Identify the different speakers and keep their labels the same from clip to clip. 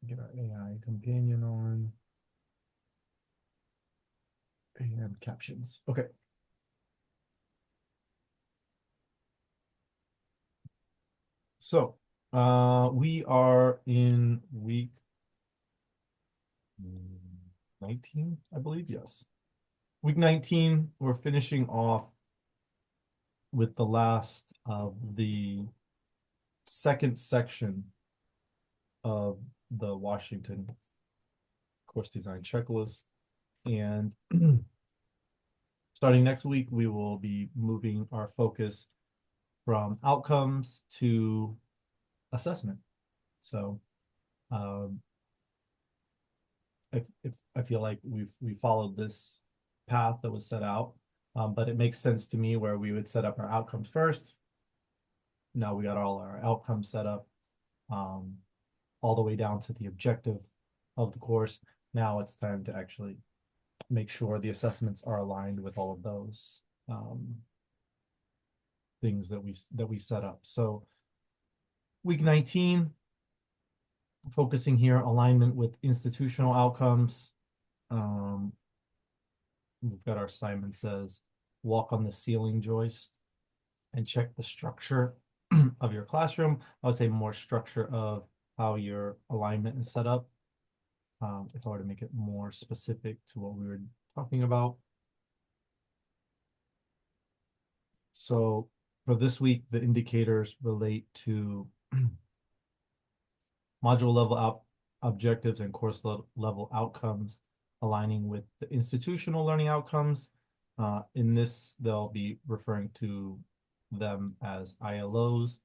Speaker 1: Get our AI companion on and captions. Okay. So we are in week 19, I believe. Yes. Week 19, we're finishing off with the last of the second section of the Washington course design checklist. And starting next week, we will be moving our focus from outcomes to assessment. So um, if I feel like we followed this path that was set out, but it makes sense to me where we would set up our outcomes first. Now we got all our outcomes set up, um, all the way down to the objective of the course. Now it's time to actually make sure the assessments are aligned with all of those things that we set up. So week 19, focusing here, alignment with institutional outcomes. We've got our assignment says, walk on the ceiling joist and check the structure of your classroom. I would say more structure of how your alignment is set up. If I were to make it more specific to what we were talking about. So for this week, the indicators relate to module level objectives and course level outcomes, aligning with the institutional learning outcomes. In this, they'll be referring to them as ILOs.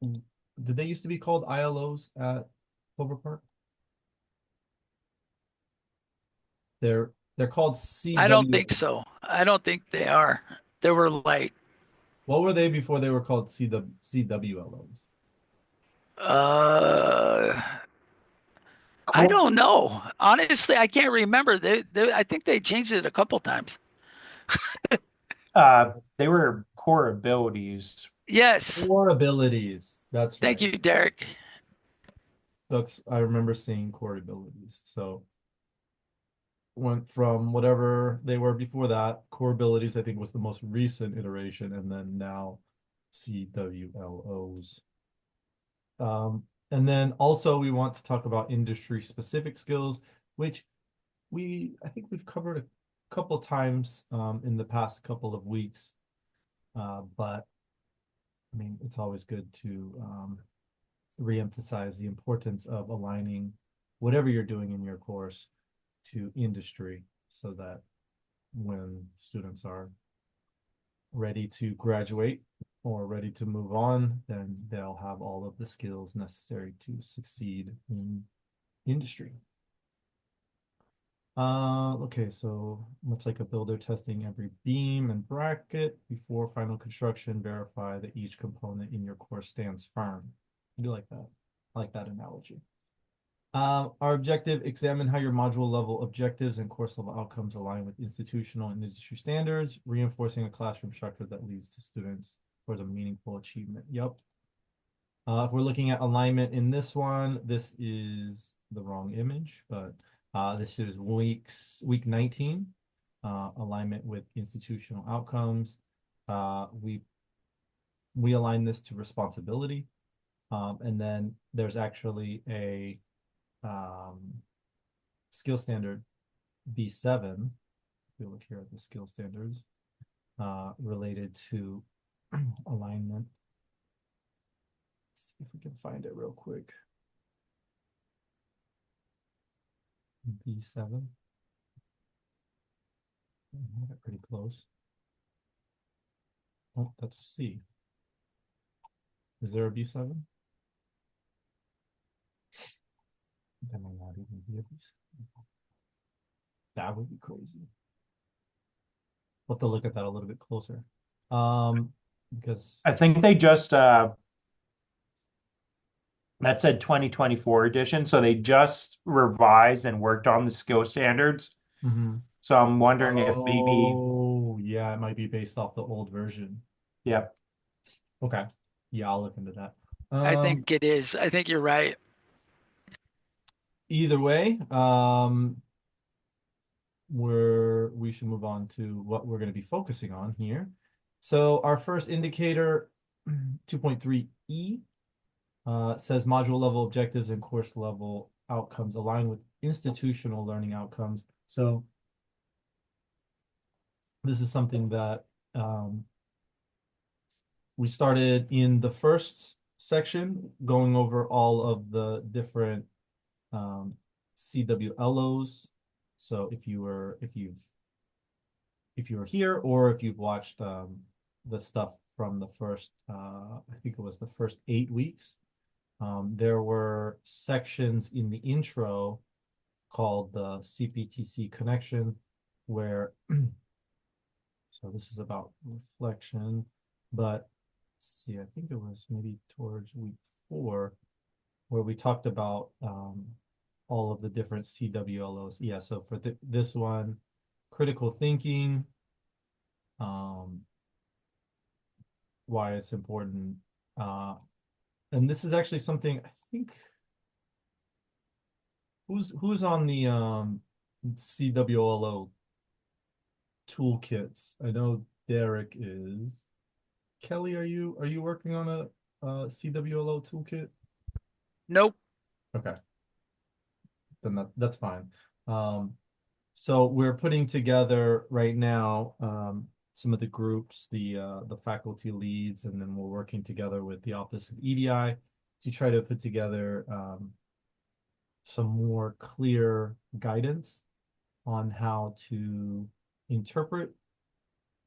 Speaker 1: Did they used to be called ILOs at Clover Park? They're called
Speaker 2: I don't
Speaker 1: CW.
Speaker 2: think so. I don't think they are. They were like,
Speaker 1: What were they before they were called CWLOs?
Speaker 2: uh, I
Speaker 3: Core,
Speaker 2: don't know. Honestly, I can't remember. I think they changed it a couple times.
Speaker 3: they were core abilities.
Speaker 2: Yes.
Speaker 1: Core abilities. That's
Speaker 2: Thank
Speaker 1: right.
Speaker 2: you, Derek.
Speaker 1: I remember seeing core abilities. So went from whatever they were before that. Core abilities, I think, was the most recent iteration, and then now CWLOs. And then also we want to talk about industry specific skills, which I think we've covered a couple times in the past couple of weeks. But I mean, it's always good to reemphasize the importance of aligning whatever you're doing in your course to industry so that when students are ready to graduate or ready to move on, then they'll have all of the skills necessary to succeed in industry. Okay, so much like a builder testing every beam and bracket before final construction, verify that each component in your course stands firm. I do like that. I like that analogy. Our objective, examine how your module level objectives and course level outcomes align with institutional and industry standards, reinforcing a classroom structure that leads to students towards a meaningful achievement. Yep. If we're looking at alignment in this one, this is the wrong image, but this is week 19, alignment with institutional outcomes. We align this to responsibility. And then there's actually a skill standard B7. If we look here at the skill standards related to alignment. Let's see if we can find it real quick. B7. Pretty close. Oh, that's C. Is there a B7? That might not even be a B7. That would be crazy. We'll have to look at that a little bit closer. Because
Speaker 3: I think they just that said 2024 edition, so they just revised and worked on the skill standards.
Speaker 1: mhm.
Speaker 3: So I'm wondering if maybe,
Speaker 1: Oh, yeah, it might be based off the old version.
Speaker 3: yeah,
Speaker 1: Okay. Yeah, I'll look into that.
Speaker 2: I
Speaker 1: Um,
Speaker 2: think it is. I think you're right.
Speaker 1: either way, we should move on to what we're going to be focusing on here. So our first indicator, 2.3E, says module level objectives and course level outcomes align with institutional learning outcomes. So this is something that we started in the first section, going over all of the different CWLOs. So if you were here, or if you've watched the stuff from the first I think it was the first 8 weeks, there were sections in the intro called the CPTC connection, where so this is about reflection, but let's see, I think it was maybe towards week 4 where we talked about all of the different CWLOs. Yeah, so for this one, critical thinking, why it's important. And this is actually something I think, who's on the CWLO toolkits? I know Derek is. Kelly, are you working on a CWLO toolkit?
Speaker 2: Nope.
Speaker 1: Okay, then that's fine. So we're putting together right now some of the groups, the faculty leads, and then we're working together with the Office of EDI to try to put together some more clear guidance on how to interpret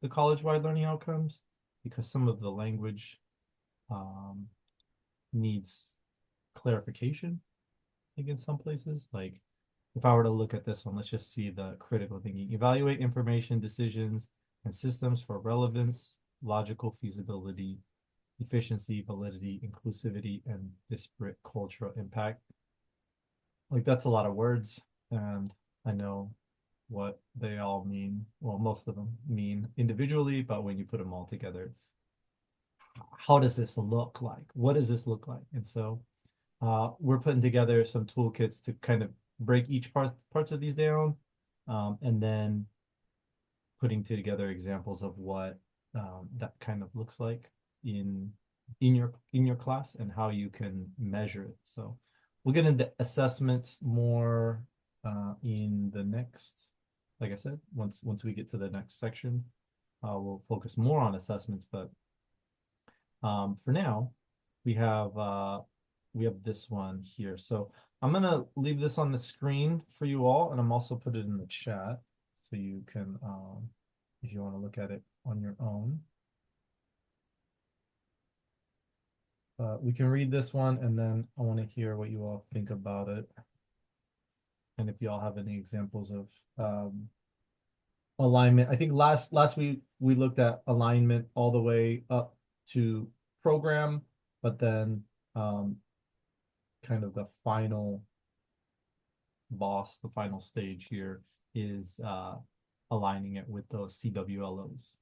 Speaker 1: the college-wide learning outcomes, because some of the language needs clarification, I think, in some places. Like, if I were to look at this one, let's just see the critical thinking. Evaluate information, decisions, and systems for relevance, logical feasibility, efficiency, validity, inclusivity, and disparate cultural impact. Like, that's a lot of words, and I know what they all mean. Well, most of them mean individually, but when you put them all together, it's how does this look like? What does this look like? And so we're putting together some toolkits to kind of break each parts of these down, and then putting together examples of what that kind of looks like in your class and how you can measure it. So we'll get into assessments more in the next, like I said, once we get to the next section, we'll focus more on assessments. But for now, we have this one here. So I'm gonna leave this on the screen for you all, and I'm also put it in the chat so you can, if you want to look at it on your own. We can read this one, and then I want to hear what you all think about it, and if you all have any examples of alignment. I think last week we looked at alignment all the way up to program, but then kind of the final boss, the final stage here is aligning it with those CWLOs.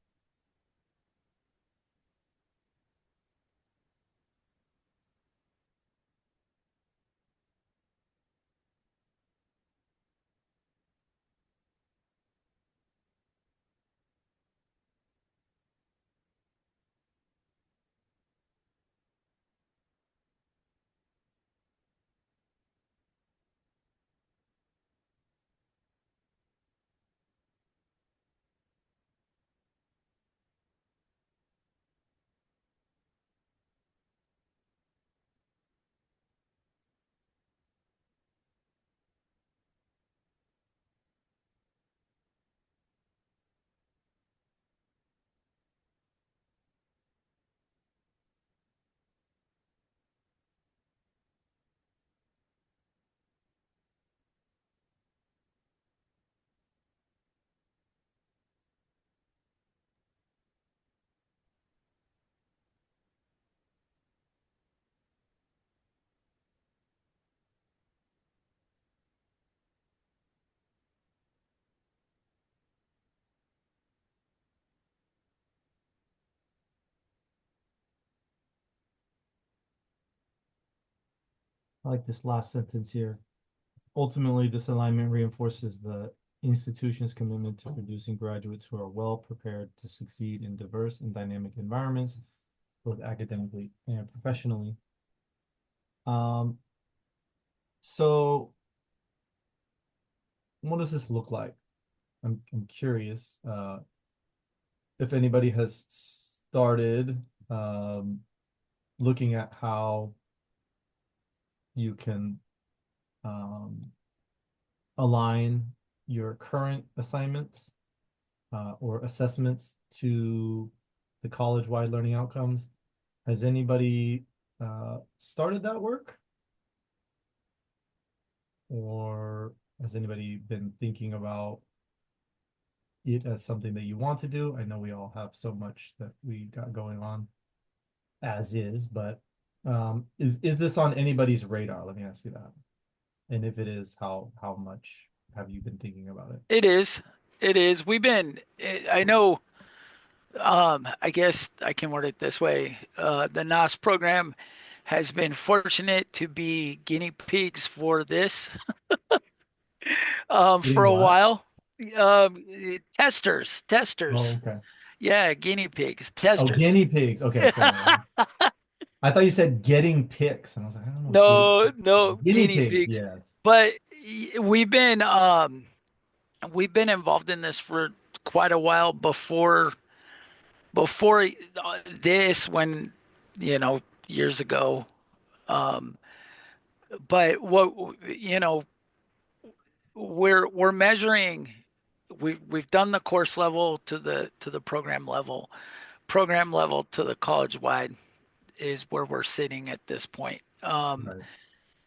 Speaker 1: I like this last sentence here. Ultimately, this alignment reinforces the institution's commitment to producing graduates who are well prepared to succeed in diverse and dynamic environments, both academically and professionally. Um, so what does this look like? I'm curious if anybody has started looking at how you can align your current assignments or assessments to the college-wide learning outcomes. Has anybody started that work? Or has anybody been thinking about it as something that you want to do? I know we all have so much that we got going on as is, but is this on anybody's radar? Let me ask you that. And if it is, how much have you been thinking about it?
Speaker 2: It is. It is. I know, I guess I can word it this way. The NAS program has been fortunate to be guinea pigs for this for
Speaker 1: Getting
Speaker 2: a
Speaker 1: what?
Speaker 2: while. Testers,
Speaker 1: Oh,
Speaker 2: testers.
Speaker 1: okay.
Speaker 2: Yeah, guinea pigs,
Speaker 1: Oh,
Speaker 2: testers.
Speaker 1: guinea pigs. Okay, sorry. I thought you said getting pics, and I was like, I don't know, getting
Speaker 2: No, no
Speaker 1: guinea
Speaker 2: guinea
Speaker 1: pigs,
Speaker 2: pigs.
Speaker 1: yes.
Speaker 2: But we've been involved in this for quite a while before this when years ago. Um, but what we're measuring. We've done the course level to the program level to the college wide is where we're sitting at this point.
Speaker 1: Right.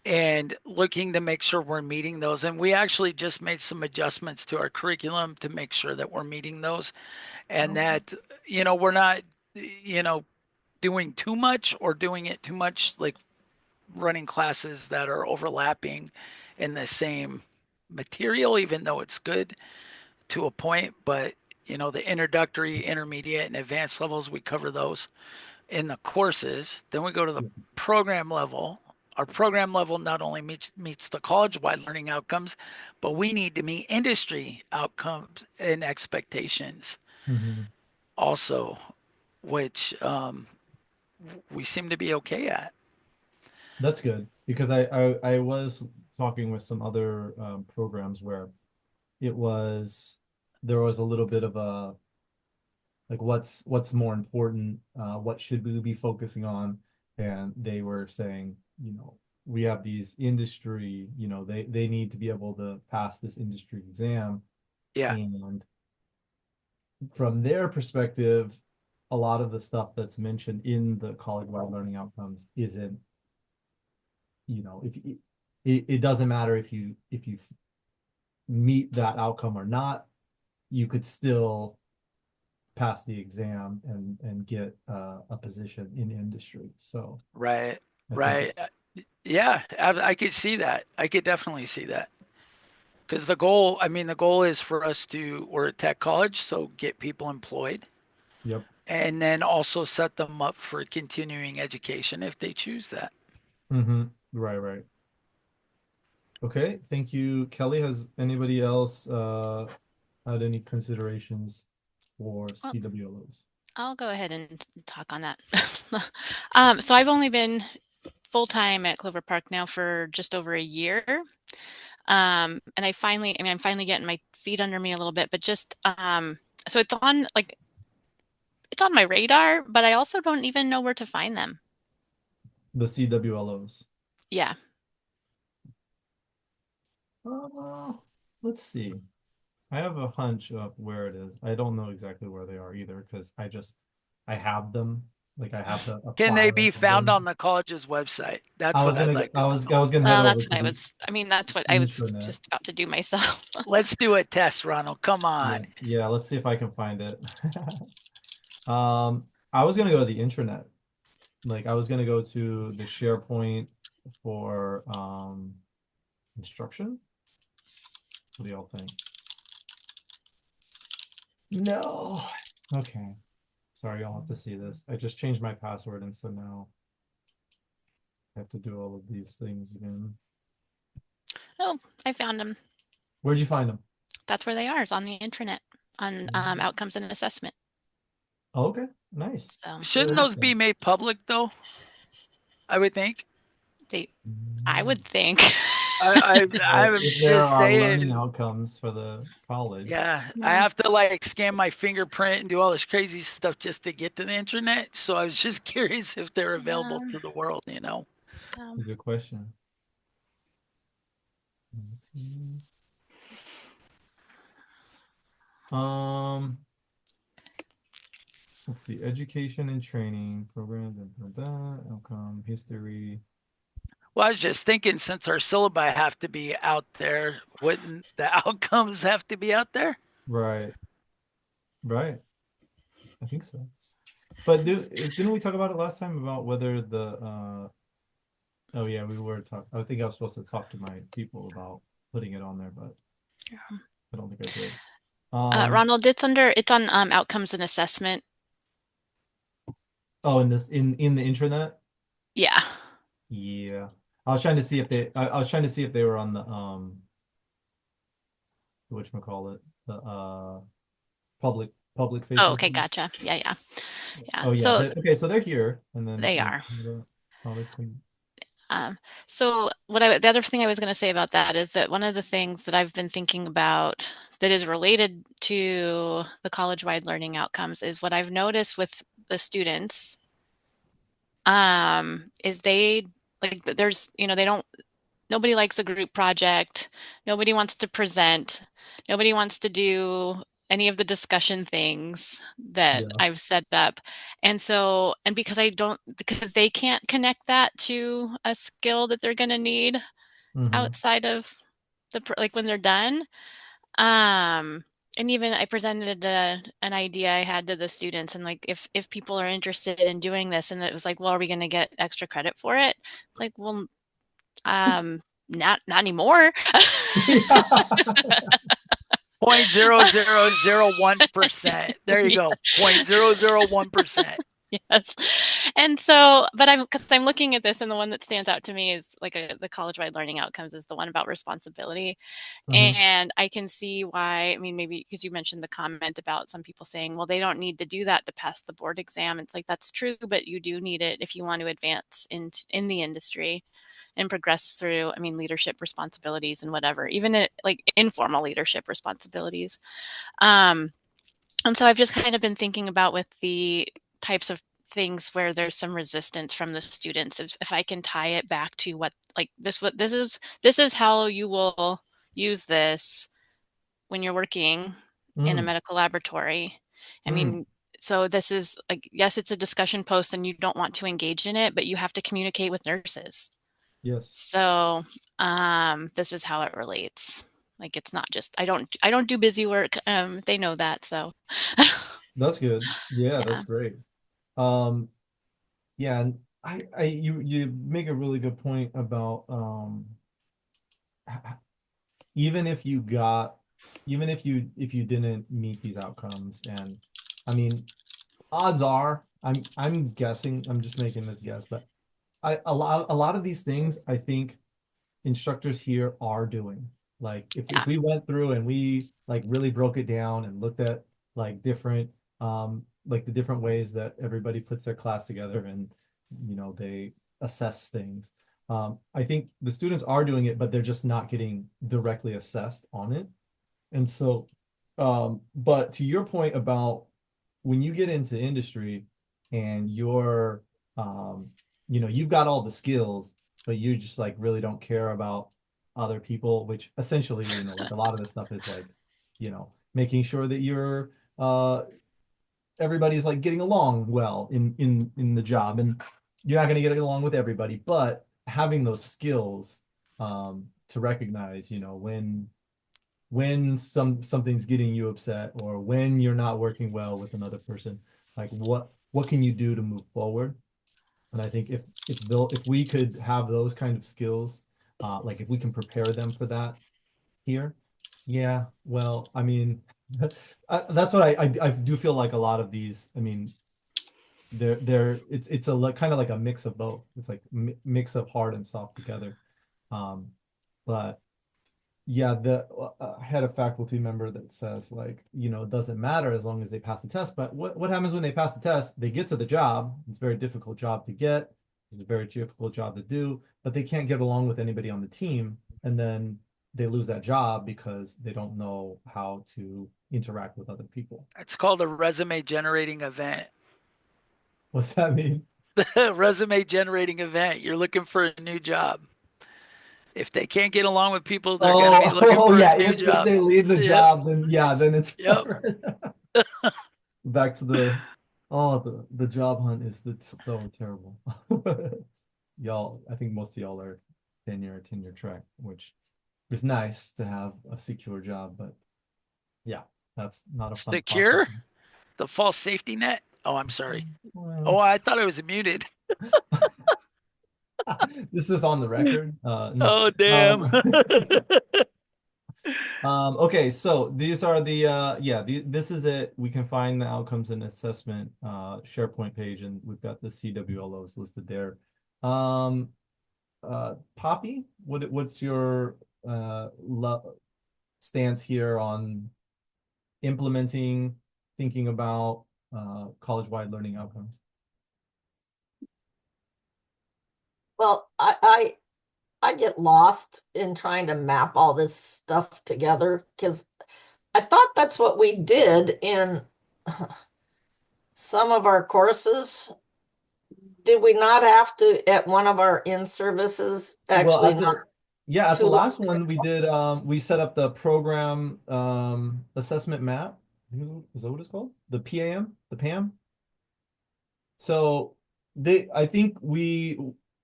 Speaker 2: And looking to make sure we're meeting those. And we actually just made some adjustments to our curriculum to make sure that we're meeting those and
Speaker 1: Okay.
Speaker 2: that, we're not, doing too much or doing it too much, like running classes that are overlapping in the same material, even though it's good to a point. But, the introductory, intermediate, and advanced levels, we cover those in the courses. Then we go to the program level. Our program level not only meets the college-wide learning outcomes, but we need to meet industry outcomes and expectations
Speaker 1: Mhm.
Speaker 2: also, which we seem to be okay at.
Speaker 1: That's good because I was talking with some other programs where it was there was a little bit of a like what's more important, what should we be focusing on? And they were saying, we have these industry, they need to be able to pass this industry exam.
Speaker 2: Yeah,
Speaker 1: And from their perspective, a lot of the stuff that's mentioned in the college-wide learning outcomes isn't, if it doesn't matter if you meet that outcome or not, you could still pass the exam and get a position in industry. So
Speaker 2: right,
Speaker 1: I think
Speaker 2: right. Yeah, I could see that. I could definitely see that. Because the goal is for us we're a tech college, so get people employed
Speaker 1: yep.
Speaker 2: and then also set them up for continuing education if they choose that.
Speaker 1: Mm-hmm. Right, right. Okay, thank you, Kelly. Has anybody else had any considerations for
Speaker 4: Well,
Speaker 1: CWLOs?
Speaker 4: I'll go ahead and talk on that. So I've only been full-time at Clover Park now for just over a year. And I'm finally getting my feet under me a little bit, but so it's on my radar, but I also don't even know where to find them.
Speaker 1: The CWLOs.
Speaker 4: Yeah.
Speaker 1: Uh, let's see. I have a hunch of where it is. I don't know exactly where they are either because I have them. Like I have a
Speaker 2: Can they
Speaker 1: file
Speaker 2: be
Speaker 1: of
Speaker 2: found
Speaker 1: them.
Speaker 2: on the college's website?
Speaker 1: I
Speaker 2: That's what
Speaker 1: was
Speaker 2: I'd
Speaker 1: gonna
Speaker 2: like to
Speaker 1: I
Speaker 2: know.
Speaker 1: was gonna head
Speaker 4: Well,
Speaker 1: over
Speaker 4: that's
Speaker 1: to
Speaker 4: what
Speaker 1: the
Speaker 4: that's what I was
Speaker 1: intranet.
Speaker 4: just about to do myself.
Speaker 2: Let's do a test, Ronald. Come
Speaker 1: Yeah,
Speaker 2: on.
Speaker 1: yeah. Let's see if I can find it. I was gonna go to the intranet. Like I was gonna go to the SharePoint for instruction. What do y'all think? No. Okay. Sorry, y'all have to see this. I just changed my password, and so now I have to do all of these things again.
Speaker 4: Oh, I found them.
Speaker 1: Where'd you find them?
Speaker 4: That's where they are, is on the internet, on outcomes and assessment.
Speaker 1: Oh, okay, nice.
Speaker 4: So
Speaker 2: Shouldn't those be made public though? I would think.
Speaker 4: I would think.
Speaker 2: I'm
Speaker 1: If there
Speaker 2: just
Speaker 1: are learning
Speaker 2: saying.
Speaker 1: outcomes for the college.
Speaker 2: Yeah, I
Speaker 4: Yeah.
Speaker 2: have to like scan my fingerprint and do all this crazy stuff just to get to the internet. So I was just curious if they're available to the world, you know.
Speaker 1: Good question. Um, let's see, education and training programs, outcome, history.
Speaker 2: Well, I was just thinking since our syllabi have to be out there, wouldn't the outcomes have to be out there?
Speaker 1: Right, right. I think so. But didn't we talk about it last time about whether the oh yeah, we were talking. I think I was supposed to talk to my people about putting it on there, but I don't think I did.
Speaker 4: Ronald, it's on outcomes and assessment.
Speaker 1: Oh, in this in the intranet?
Speaker 4: Yeah.
Speaker 1: Yeah. I was trying to see if I was trying to see if they were on the whatchamacallit, the public
Speaker 4: Oh,
Speaker 1: facing
Speaker 4: okay,
Speaker 1: page.
Speaker 4: gotcha. Yeah, yeah. Yeah.
Speaker 1: Oh yeah.
Speaker 4: So
Speaker 1: Okay, so they're here and then
Speaker 4: they are.
Speaker 1: college can-
Speaker 4: So the other thing I was going to say about that is that one of the things that I've been thinking about that is related to the college-wide learning outcomes is what I've noticed with the students, is they like there's, they don't, nobody likes a group project. Nobody wants to present. Nobody wants to do any of the discussion things that
Speaker 1: Yeah.
Speaker 4: I've set up. And so, and because they can't connect that to a skill that they're going to need outside of like when they're done. And even I presented an idea I had to the students, and like if people are interested in doing this, and it was like, well, are we going to get extra credit for it? It's like, well, not anymore.
Speaker 2: 0.0001%. There you go. 0.001%.
Speaker 4: Yes. And so, but because I'm looking at this, and the one that stands out to me is like the college-wide learning outcomes is the one about responsibility. And I can see why, I mean, maybe because you mentioned the comment about some people saying, well, they don't need to do that to pass the board exam. It's like, that's true, but you do need it if you want to advance in the industry and progress through, I mean, leadership responsibilities and whatever, even like informal leadership responsibilities. And so I've just kind of been thinking about with the types of things where there's some resistance from the students, if I can tie it back to what this is how you will use this when you're working in a medical laboratory. I mean, so this is like, yes, it's a discussion post and you don't want to engage in it, but you have to communicate with nurses.
Speaker 1: Yes.
Speaker 4: So this is how it relates. Like, it's not just I don't do busy work. They know that, so
Speaker 1: That's good. Yeah,
Speaker 4: yeah.
Speaker 1: that's great. Yeah, and you make a really good point about even if you didn't meet these outcomes, and I mean, odds are, I'm guessing, I'm just making this guess, but a lot of these things I think instructors here are doing. Like if we went through and we like really broke it down and looked at like different like the different ways that everybody puts their class together and they assess things. I think the students are doing it, but they're just not getting directly assessed on it. And so but to your point about when you get into industry and you're you've got all the skills, but you just like really don't care about other people, which essentially, like a lot of this stuff is like, making sure that you're everybody's like getting along well in the job, and you're not going to get along with everybody, but having those skills to recognize, when something's getting you upset, or when you're not working well with another person, like what can you do to move forward? And I think if we could have those kind of skills, like if we can prepare them for that here, yeah, well, I mean, that's what I do feel like a lot of these, I mean, it's a kind of like a mix of both. It's like mix of hard and soft together. But yeah, the had a faculty member that says like, it doesn't matter as long as they pass the test. But what happens when they pass the test? They get to the job. It's a very difficult job to get. It's a very difficult job to do, but they can't get along with anybody on the team, and then they lose that job because they don't know how to interact with other people.
Speaker 2: It's called a resume generating event.
Speaker 1: What's that mean?
Speaker 2: Resume generating event. You're looking for a new job. If they can't get along with people, they're going to be looking
Speaker 1: Oh
Speaker 2: for
Speaker 1: yeah.
Speaker 2: a new
Speaker 1: If
Speaker 2: job.
Speaker 1: they leave the
Speaker 2: Yep.
Speaker 1: job, then yeah, then it's
Speaker 2: Yep.
Speaker 1: back to the job hunt is so terrible. Y'all, I think most of y'all are tenure track, which is nice to have a secure job, but yeah, that's not a fun process.
Speaker 2: Secure? The false safety net? Oh, I'm sorry. Oh,
Speaker 1: Well,
Speaker 2: I thought I was muted.
Speaker 1: this is on the record. No.
Speaker 2: Oh, damn.
Speaker 1: Okay, so these are the this is it. We can find the outcomes and assessment SharePoint page, and we've got the CWLOs listed there. Poppy, what's your stance here on implementing, thinking about college-wide learning outcomes?
Speaker 5: Well, I get lost in trying to map all this stuff together because I thought that's what we did in some of our courses. Did we not have to at one of our in-services
Speaker 1: Well,
Speaker 5: actually
Speaker 1: at
Speaker 5: not
Speaker 1: the
Speaker 5: too long
Speaker 1: last one we did we set up the program assessment map. Is that what it's called? The PAM, the PAM. So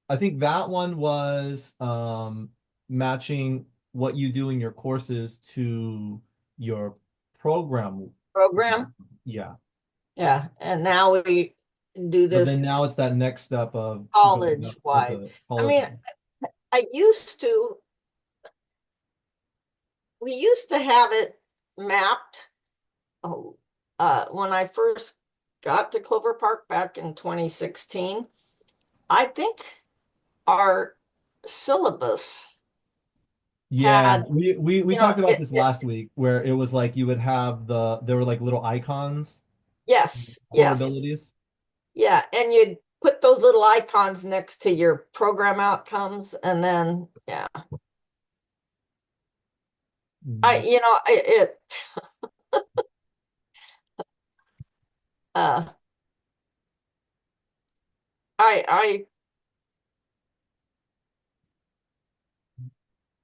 Speaker 1: I think that one was matching what you do in your courses to your program.
Speaker 5: program?
Speaker 1: Yeah.
Speaker 5: Yeah, and now we do
Speaker 1: But then
Speaker 5: this
Speaker 1: now it's that next step of going up to
Speaker 5: college-wide.
Speaker 1: the
Speaker 5: I
Speaker 1: college.
Speaker 5: mean, we used to have it mapped. Oh, when I first got to Clover Park back in 2016, I think our syllabus
Speaker 1: Yeah,
Speaker 5: had,
Speaker 1: we
Speaker 5: you know,
Speaker 1: talked about this last week where it was like you would have there were like little icons,
Speaker 5: yes,
Speaker 1: core
Speaker 5: yes,
Speaker 1: abilities.
Speaker 5: yeah, and you'd put those little icons next to your program outcomes, and then yeah,
Speaker 1: Mhm.
Speaker 5: uh, I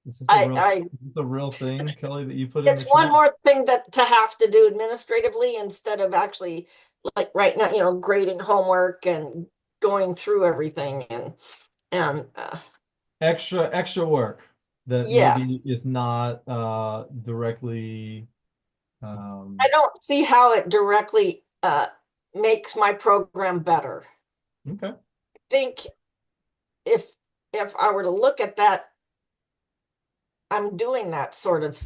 Speaker 1: Is
Speaker 5: I
Speaker 1: this a real thing, Kelly, that you put in
Speaker 5: it's
Speaker 1: the
Speaker 5: one
Speaker 1: chat?
Speaker 5: more thing that to have to do administratively instead of actually like right now, grading homework and going through everything and
Speaker 1: Extra work that maybe
Speaker 5: yes,
Speaker 1: is not directly
Speaker 5: I
Speaker 1: um
Speaker 5: don't see how it directly makes my program better.
Speaker 1: okay.
Speaker 5: I think if I were to look at that, I'm doing that sort of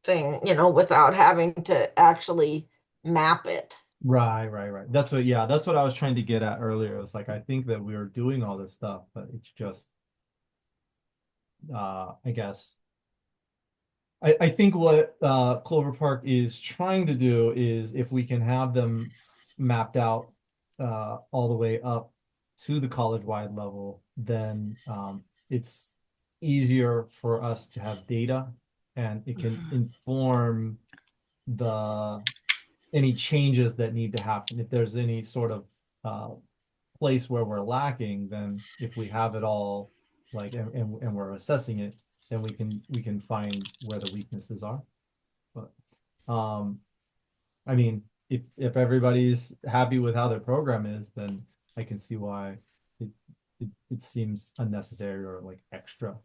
Speaker 5: thing, without having to actually map it.
Speaker 1: Right. That's what I was trying to get at earlier. It was like I think that we were doing all this stuff, but it's just I guess I think what Clover Park is trying to do is if we can have them mapped out all the way up to the college-wide level, then it's easier for us to have data and it can inform the any changes that need to happen. If there's any sort of uh, place where we're lacking, then if we have it all like and we're assessing it, then we can find where the weaknesses are. But I mean, if everybody's happy with how their program is, then I can see why it it seems unnecessary or like extra.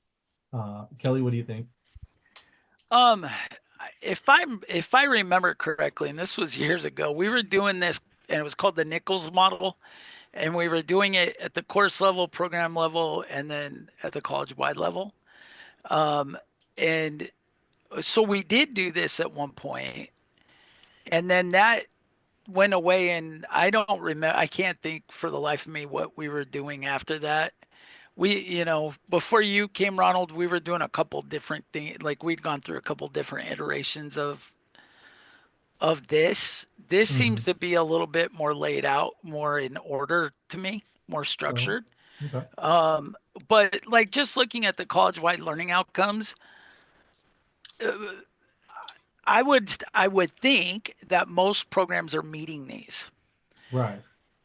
Speaker 1: Kelly, what do you think?
Speaker 2: Um, if I remember correctly, and this was years ago, we were doing this, and it was called the Nichols model, and we were doing it at the course level, program level, and then at the college-wide level. And so we did do this at one point, and then that went away, and I don't remember. I can't think for the life of me what we were doing after that. before you came, Ronald, we were doing a couple different things. Like we'd gone through a couple different iterations of this. This
Speaker 1: Mhm.
Speaker 2: seems to be a little bit more laid out, more in order to me, more
Speaker 1: Oh,
Speaker 2: structured.
Speaker 1: okay.
Speaker 2: Um, but like just looking at the college-wide learning outcomes, uh, I would think that most programs are meeting these,
Speaker 1: Right.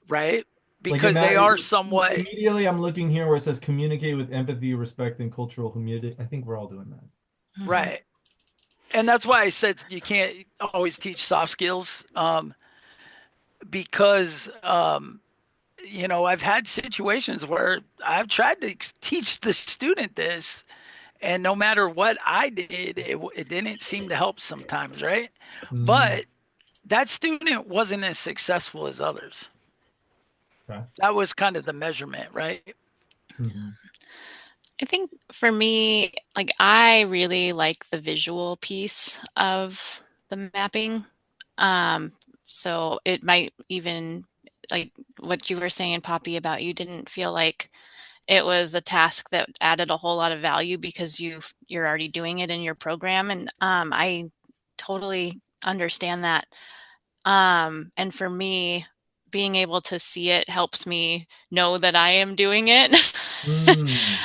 Speaker 2: right?
Speaker 1: Like
Speaker 2: Because they are somewhat
Speaker 1: immediately I'm looking here where it says communicate with empathy, respect, and cultural humility. I think we're all doing that.
Speaker 4: Mhm.
Speaker 2: right. And that's why I said you can't always teach soft skills, because I've had situations where I've tried to teach the student this, and no matter what I did, it didn't seem to help sometimes, right?
Speaker 1: Mm,
Speaker 2: But that student wasn't as successful as others.
Speaker 1: okay.
Speaker 2: That was kind of the measurement, right?
Speaker 1: Mhm.
Speaker 4: I think for me, like I really like the visual piece of the mapping. Um, so it might even like what you were saying, Poppy, about you didn't feel like it was a task that added a whole lot of value because you're already doing it in your program, and I totally understand that. And for me, being able to see it helps me know that I am doing it.
Speaker 1: Mm,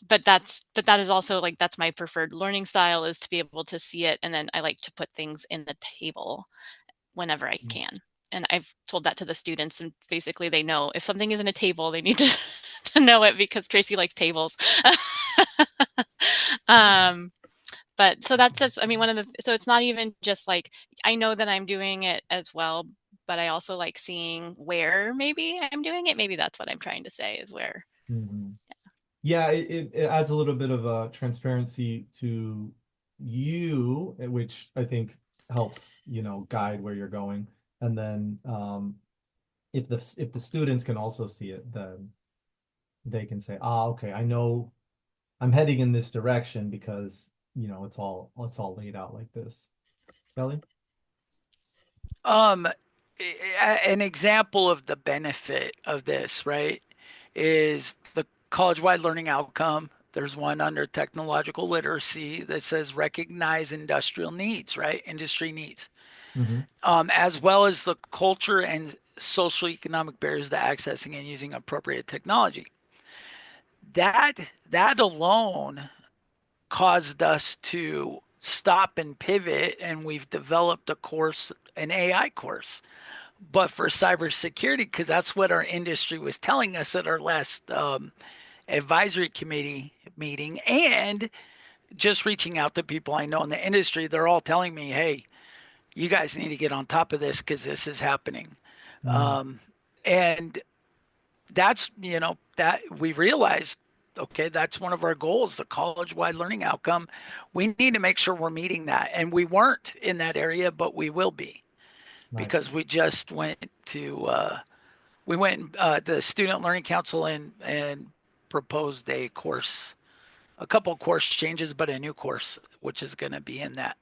Speaker 4: But that is also like that's my preferred learning style is to be able to see it, and then I like to put things in the table whenever I can. And I've told that to the students, and basically they know if something is in a table, they need to to know it because Tracy likes tables. um, but so that's just, I mean, so it's not even just like, I know that I'm doing it as well, but I also like seeing where maybe I'm doing it. Maybe that's what I'm trying to say is where.
Speaker 1: mhm. Yeah, it adds a little bit of transparency to you, which I think helps, guide where you're going. And then if the students can also see it, then they can say, ah, okay, I know I'm heading in this direction because, it's all laid out like this. Kelly?
Speaker 2: Um, an example of the benefit of this, right, is the college-wide learning outcome. There's one under technological literacy that says recognize industrial needs, right? Industry needs,
Speaker 1: Mm-hmm.
Speaker 2: as well as the culture and social economic barriers to accessing and using appropriate technology. That that alone caused us to stop and pivot, and we've developed a course, an AI course, but for cybersecurity, because that's what our industry was telling us at our last advisory committee meeting, and just reaching out to people I know in the industry, they're all telling me, "Hey, you guys need to get on top of this because this is happening."
Speaker 1: Mm,
Speaker 2: And that's that we realized, okay, that's one of our goals, the college-wide learning outcome. We need to make sure we're meeting that, and we weren't in that area, but we will be
Speaker 1: nice.
Speaker 2: because we just went to to the Student Learning Council and proposed a course, a couple course changes, but a new course which is going to be in that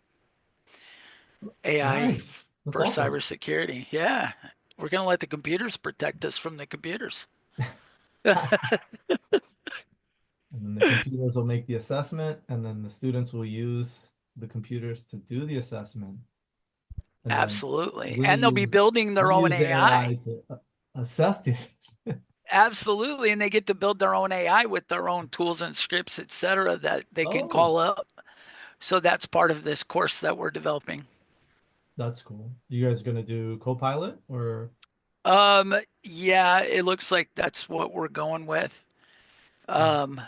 Speaker 2: AI
Speaker 1: Nice. That's
Speaker 2: for
Speaker 1: awesome.
Speaker 2: cybersecurity. Yeah, we're going to let the computers protect us from the computers.
Speaker 1: And then the computers will make the assessment, and then the students will use the computers to do the assessment. And then
Speaker 2: Absolutely,
Speaker 1: we'll
Speaker 2: and they'll be
Speaker 1: use
Speaker 2: building their
Speaker 1: we'll
Speaker 2: own
Speaker 1: use the
Speaker 2: AI.
Speaker 1: AI to assess the assessment.
Speaker 2: Absolutely, and they get to build their own AI with their own tools and scripts, etc., that they can
Speaker 1: Oh,
Speaker 2: call up. So that's part of this course that we're developing.
Speaker 1: that's cool. You guys gonna do Copilot or
Speaker 2: Yeah, it looks like that's what we're going with. Um,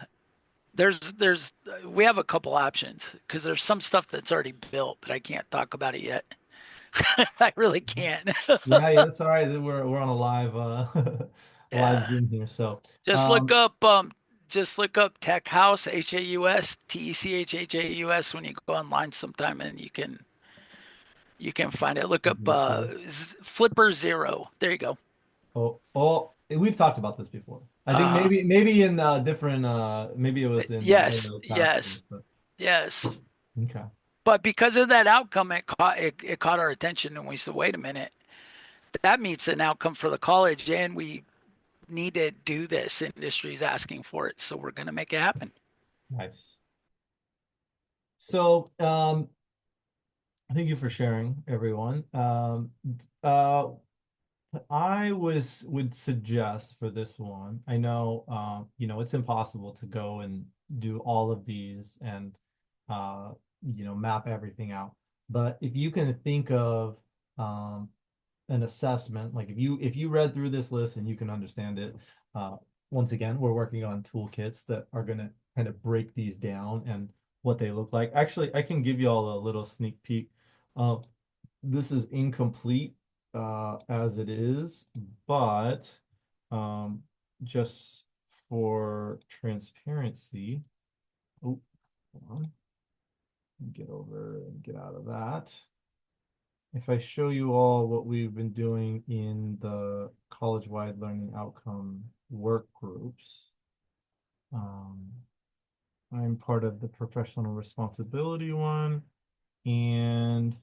Speaker 2: we have a couple options because there's some stuff that's already built, but I can't talk about it yet. I really can't.
Speaker 1: yeah, yeah, that's all right. We're on a live a live
Speaker 2: Yeah,
Speaker 1: Zoom here. So
Speaker 2: just look
Speaker 1: um
Speaker 2: up Tech House, Haus, Techhaus when you go online sometime, and you can find it. Look up Flipper Zero. There you go.
Speaker 1: we've talked about this before. I think
Speaker 2: Uh,
Speaker 1: maybe in different maybe it was in
Speaker 2: yes,
Speaker 1: AO task
Speaker 2: yes,
Speaker 1: force, but
Speaker 2: yes.
Speaker 1: okay.
Speaker 2: But because of that outcome, it caught our attention, and we said, "Wait a minute, that meets an outcome for the college," and we need to do this. Industry's asking for it, so we're going to make it happen.
Speaker 1: Nice. So, thank you for sharing, everyone. Uh, I would suggest for this one, I know, it's impossible to go and do all of these and, map everything out. But if you can think of an assessment, like if you read through this list and you can understand it, once again, we're working on toolkits that are going to kind of break these down and what they look like. Actually, I can give you all a little sneak peek. This is incomplete as it is, but just for transparency, oh, hold on, get over and get out of that. If I show you all what we've been doing in the college-wide learning outcome work groups, I'm part of the professional responsibility one, and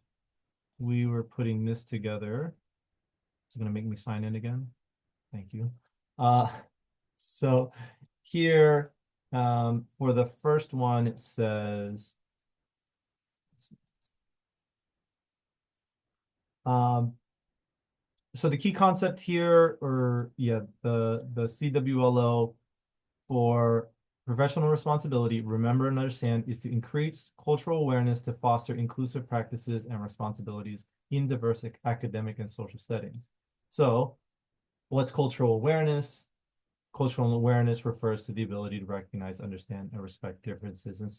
Speaker 1: we were putting this together. It's going to make me sign in again. Thank you. So here, for the first one, it says, so the key concept here, or yeah, the CWLO for professional responsibility, remember and understand, is to increase cultural awareness to foster inclusive practices and responsibilities in diverse academic and social settings. So what's cultural awareness? Cultural awareness refers to the ability to recognize, understand, and respect differences and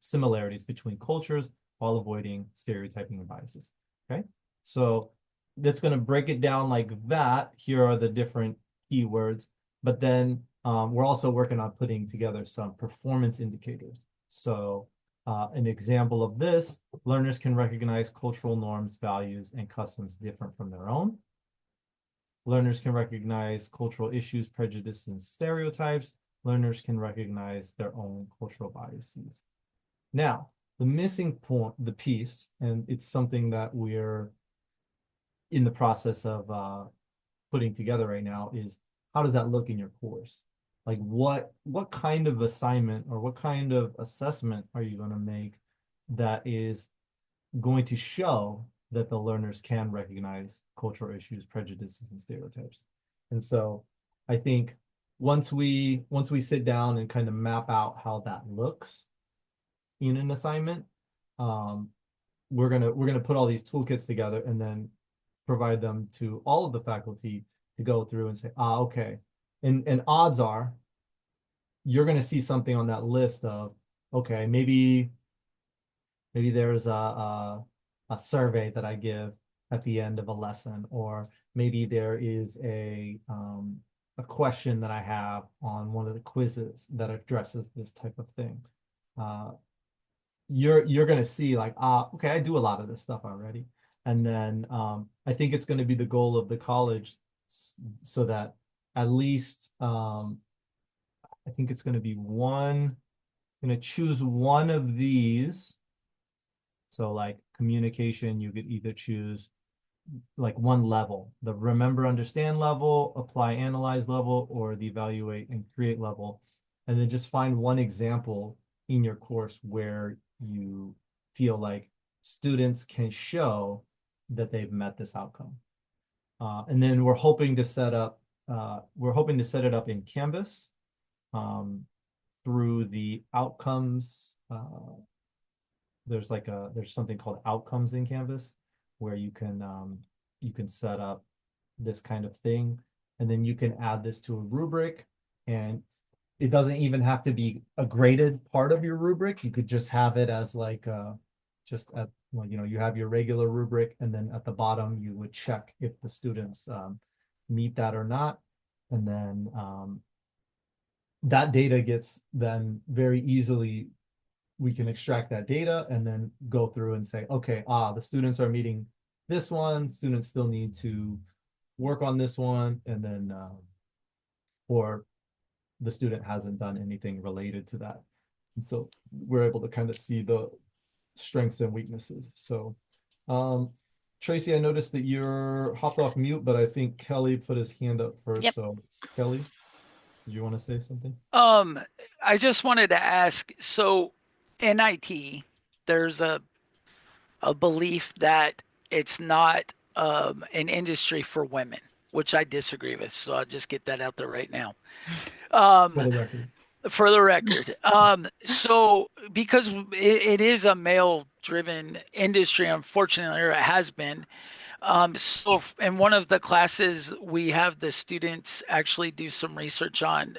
Speaker 1: similarities between cultures while avoiding stereotyping and biases. Okay, so that's going to break it down like that. Here are the different keywords, but then we're also working on putting together some performance indicators. So an example of this, learners can recognize cultural norms, values, and customs different from their own. Learners can recognize cultural issues, prejudice, and stereotypes. Learners can recognize their own cultural biases. Now, the missing point, the piece, and it's something that we're in the process of putting together right now, is how does that look in your course? Like what kind of assignment or what kind of assessment are you going to make that is going to show that the learners can recognize cultural issues, prejudices, and stereotypes? And so I think once we sit down and kind of map out how that looks in an assignment, we're gonna put all these toolkits together and then provide them to all of the faculty to go through and say, okay. And odds are you're gonna see something on that list of, okay, maybe there's a survey that I give at the end of a lesson, or maybe there is a question that I have on one of the quizzes that addresses this type of thing. You're gonna see like, okay, I do a lot of this stuff already. And then I think it's going to be the goal of the college so that at least I think it's going to be going to choose one of these. So like communication, you could either choose like one level, the remember, understand level, apply, analyze level, or the evaluate and create level. And then just find one example in your course where you feel like students can show that they've met this outcome. And then we're hoping to set it up in Canvas through the outcomes. There's something called outcomes in Canvas where you can set up this kind of thing, and then you can add this to a rubric, and it doesn't even have to be a graded part of your rubric. You could just have it as like just at, well, you have your regular rubric, and then at the bottom you would check if the students meet that or not. And then that data gets then very easily, we can extract that data and then go through and say, okay, the students are meeting this one, students still need to work on this one, and then or the student hasn't done anything related to that. And so we're able to kind of see the strengths and weaknesses. So Tracy, I noticed that you're hopped off mute, but I think Kelly put his hand up first.
Speaker 4: Yep.
Speaker 1: So Kelly, did you want to say something?
Speaker 2: I just wanted to ask, so in IT, there's a belief that it's not an industry for women, which I disagree with. So I'll just get that out there right now.
Speaker 1: For the record.
Speaker 2: For the record. So because it is a male driven industry, unfortunately, or it has been. So in one of the classes, we have the students actually do some research on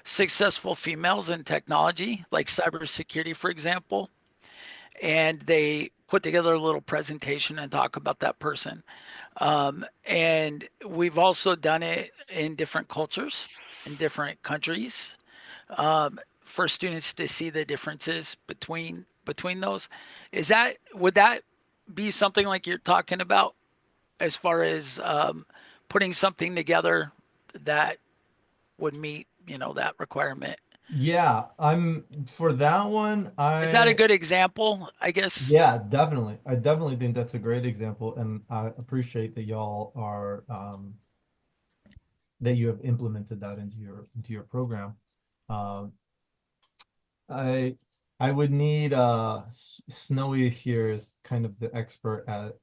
Speaker 2: successful females in technology, like cybersecurity, for example, and they put together a little presentation and talk about that person. And we've also done it in different cultures, in different countries, for students to see the differences between those. Would that be something like you're talking about as far as putting something together that would meet, that requirement?
Speaker 1: Yeah, I'm for that one.
Speaker 2: Is that a good example, I guess?
Speaker 1: Yeah, definitely. I definitely think that's a great example, and I appreciate that y'all are that you have implemented that into your program. Um, I I would need Snowy here is kind of the expert at